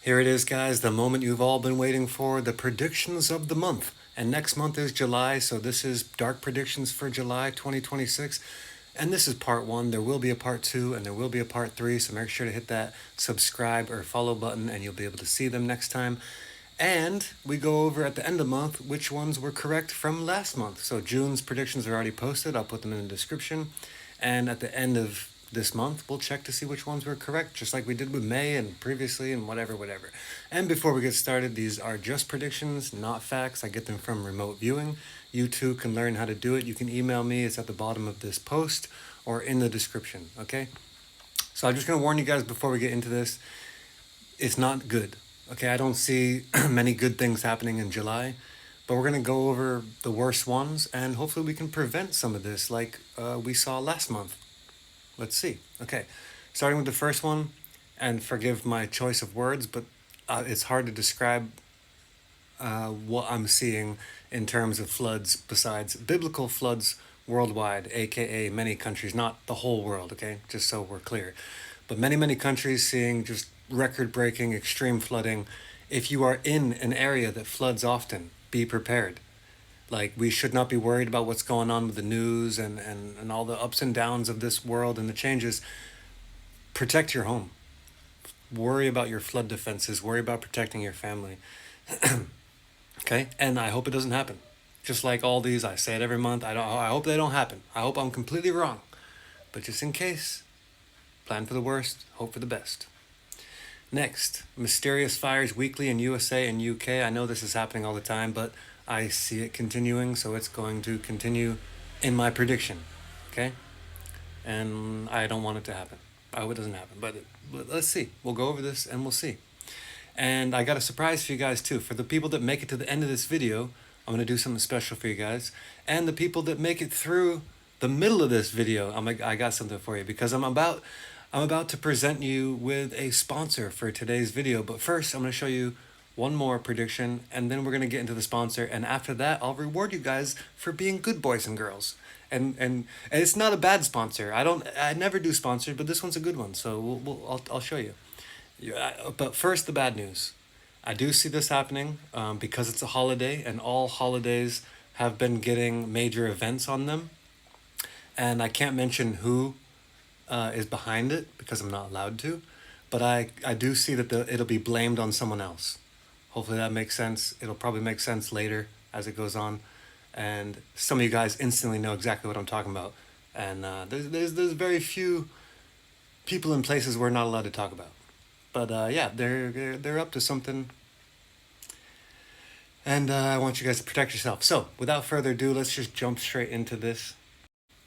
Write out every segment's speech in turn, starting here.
Here it is, guys, the moment you've all been waiting for, the predictions of the month. And next month is July, so this is Dark Predictions for July 2026. And this is part one. There will be a part two and there will be a part three, so make sure to hit that subscribe or follow button and you'll be able to see them next time. And we go over at the end of the month which ones were correct from last month. So June's predictions are already posted. I'll put them in the description. And at the end of this month, we'll check to see which ones were correct, just like we did with May and previously and whatever. And before we get started, these are just predictions, not facts. I get them from remote viewing. You too can learn how to do it. You can email me. It's at the bottom of this post or in the description, okay? So I'm just going to warn you guys before we get into this. It's not good. Okay, I don't see many good things happening in July, but we're going to go over the worst ones and hopefully we can prevent some of this like we saw last month. Let's see. Okay, starting with the first one, and forgive my choice of words, but it's hard to describe what I'm seeing in terms of floods besides biblical floods worldwide, aka many countries, not the whole world, okay, just so we're clear. But many countries seeing just record breaking extreme flooding. If you are in an area that floods often, be prepared. Like, we should not be worried about what's going on with the news and all the ups and downs of this world and the changes. Protect your home. Worry about your flood defenses. Worry about protecting your family. Okay? And I hope it doesn't happen. Just like all these, I say it every month. I hope they don't happen. I hope I'm completely wrong. But just in case, plan for the worst, hope for the best. Next, mysterious fires weekly in USA and UK. I know this is happening all the time, but I see it continuing, so it's going to continue in my prediction, okay? And I don't want it to happen. I hope it doesn't happen, but let's see. We'll go over this and we'll see. And I got a surprise for you guys too. For the people that make it to the end of this video, I'm going to do something special for you guys. And the people that make it through the middle of this video, I got something for you because I'm about to present you with a sponsor for today's video. But first, I'm going to show you one more prediction, and then we're going to get into the sponsor. And after that, I'll reward you guys for being good boys and girls. And it's not a bad sponsor. I never do sponsors, but this one's a good one. So I'll show you. But first, the bad news. I do see this happening because it's a holiday, and all holidays have been getting major events on them. And I can't mention who is behind it because I'm not allowed to, but I do see that it'll be blamed on someone else. Hopefully that makes sense. It'll probably make sense later as it goes on, and some of you guys instantly know exactly what I'm talking about. And there's very few people in places we're not allowed to talk about, but yeah, they're up to something, and I want you guys to protect yourself. So without further ado, let's just jump straight into this,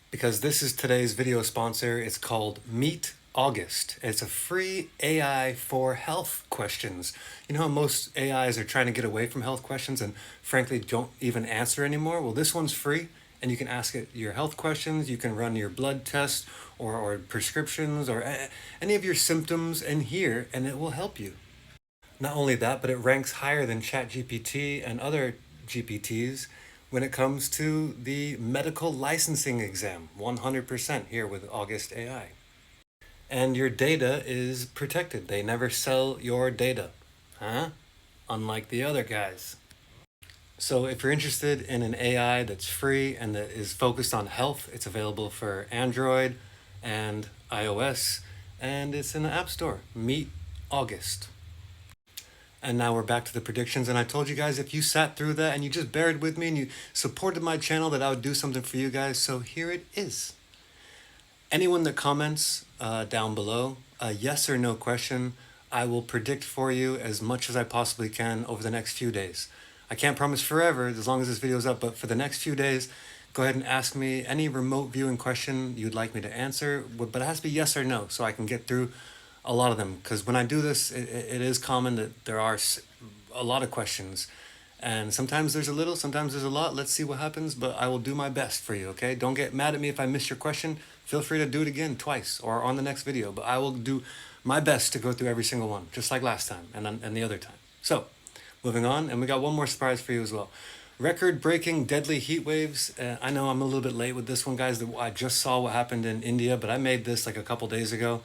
because this is today's video sponsor. It's called Meet August. It's a free AI for health questions. You know how most AIs are trying to get away from health questions and frankly don't even answer anymore? Well, this one's free and you can ask it your health questions. You can run your blood tests or prescriptions or any of your symptoms in here, and it will help you. Not only that, but it ranks higher than ChatGPT and other GPTs when it comes to the medical licensing exam, 100% here with August AI. And your data is protected. They never sell your data, huh? Unlike the other guys. So if you're interested in an AI that's free and that is focused on health, it's available for Android and iOS, and it's in the App Store. Meet August. And now we're back to the predictions. And I told you guys, if you sat through that and you just bared with me and you supported my channel, that I would do something for you guys. So here it is. Anyone that comments down below, a yes or no question, I will predict for you as much as I possibly can over the next few days. I can't promise forever, as long as this video is up, but for the next few days, go ahead and ask me any remote viewing question you'd like me to answer, but it has to be yes or no so I can get through a lot of them, because when I do this, it is common that there are a lot of questions, and sometimes there's a little, sometimes there's a lot. Let's see what happens, but I will do my best for you, okay? Don't get mad at me if I miss your question. Feel free to do it again twice or on the next video, but I will do my best to go through every single one, just like last time and the other time. So, moving on, and we got one more surprise for you as well. Record-breaking deadly heat waves. I know I'm a little bit late with this one, guys. I just saw what happened in India, but I made this like a couple days ago.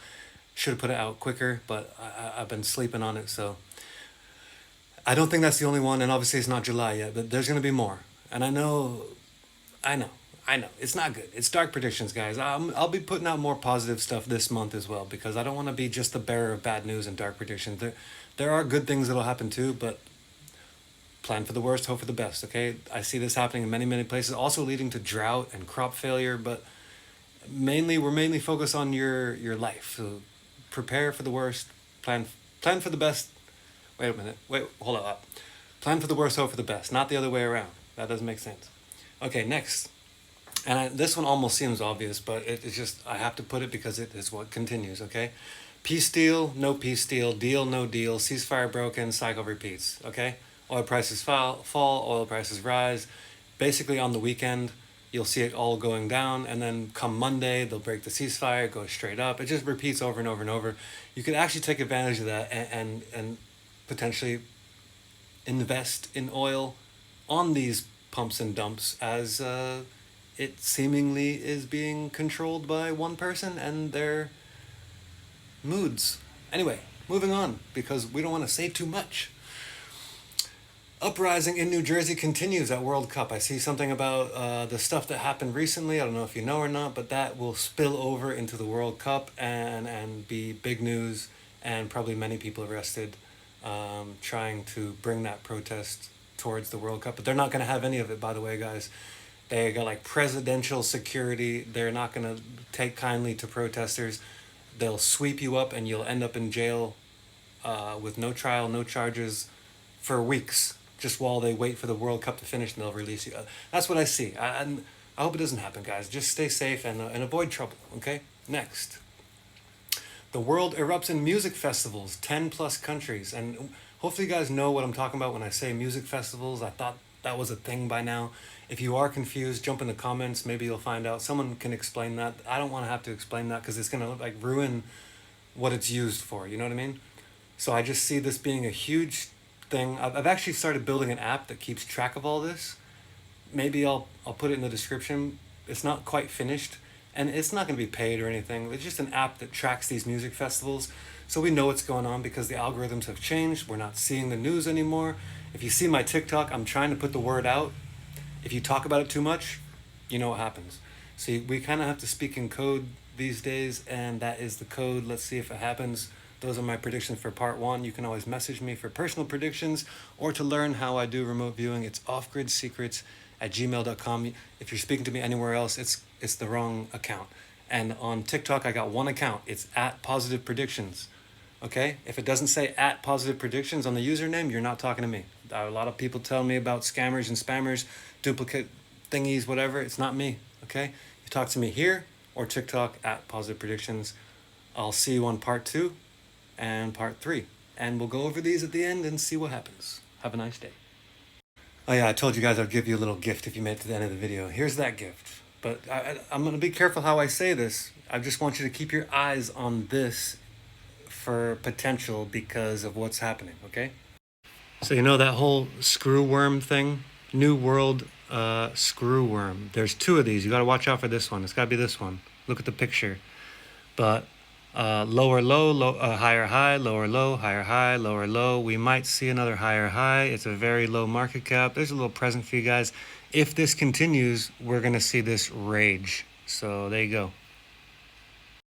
Should have put it out quicker, but I've been sleeping on it. So I don't think that's the only one, and obviously it's not July yet, but there's going to be more. And I know, I know. It's not good. It's dark predictions, guys. I'll be putting out more positive stuff this month as well because I don't want to be just the bearer of bad news and dark predictions. There are good things that'll happen too, but plan for the worst, hope for the best, okay? I see this happening in many, many places, also leading to drought and crop failure, but we're mainly focused on your life. So prepare for the worst, plan for the best. Wait a minute. Wait, hold up. Plan for the worst, hope for the best, not the other way around. That doesn't make sense. Okay, next. This one almost seems obvious, but it's just, I have to put it because it is what continues, okay? Peace deal, no peace deal, no deal, ceasefire broken, cycle repeats, okay? Oil prices fall, oil prices rise. Basically, on the weekend, you'll see it all going down, and then come Monday, they'll break the ceasefire, go straight up. It just repeats over and over and over. You could actually take advantage of that and potentially invest in oil on these pumps and dumps as it seemingly is being controlled by one person and their moods. Anyway, moving on because we don't want to say too much. Uprising in New Jersey continues at World Cup. I see something about the stuff that happened recently. I don't know if you know or not, but that will spill over into the World Cup and be big news and probably many people arrested trying to bring that protest towards the World Cup. But they're not going to have any of it, by the way, guys. They got like presidential security. They're not going to take kindly to protesters. They'll sweep you up and you'll end up in jail with no trial, no charges for weeks, just while they wait for the World Cup to finish and they'll release you. That's what I see. I hope it doesn't happen, guys. Just stay safe and avoid trouble, okay? Next. The world erupts in music festivals, 10 plus countries. And hopefully you guys know what I'm talking about when I say music festivals. I thought that was a thing by now. If you are confused, jump in the comments. Maybe you'll find out. Someone can explain that. I don't want to have to explain that because it's going to like ruin what it's used for. You know what I mean? So I just see this being a huge thing. I've actually started building an app that keeps track of all this. Maybe I'll put it in the description. It's not quite finished. And it's not going to be paid or anything. It's just an app that tracks these music festivals. So we know what's going on because the algorithms have changed. We're not seeing the news anymore. If you see my TikTok, I'm trying to put the word out. If you talk about it too much, you know what happens. So we kind of have to speak in code these days, and that is the code. Let's see if it happens. Those are my predictions for part 1. You can always message me for personal predictions or to learn how I do remote viewing. It's offgridsecrets@gmail.com. If you're speaking to me anywhere else, it's the wrong account. And on TikTok, I got one account. It's @positivepredictions. Okay? If it doesn't say @positivepredictions on the username, you're not talking to me. A lot of people tell me about scammers and spammers, duplicate thingies, whatever. It's not me. Okay? You talk to me here or TikTok @positivepredictions. I'll see you on part 2 and part 3. And we'll go over these at the end and see what happens. Have a nice day. Oh yeah, I told you guys I'd give you a little gift if you made it to the end of the video. Here's that gift. But I'm going to be careful how I say this. I just want you to keep your eyes on this for potential because of what's happening, okay? So you know that whole screw worm thing? New World screw worm. There's 2 of these. You got to watch out for this one. It's got to be this one. Look at the picture. But lower low, higher high, lower low, higher high, lower low. We might see another higher high. It's a very low market cap. There's a little present for you guys. If this continues, we're going to see this rage. So there you go.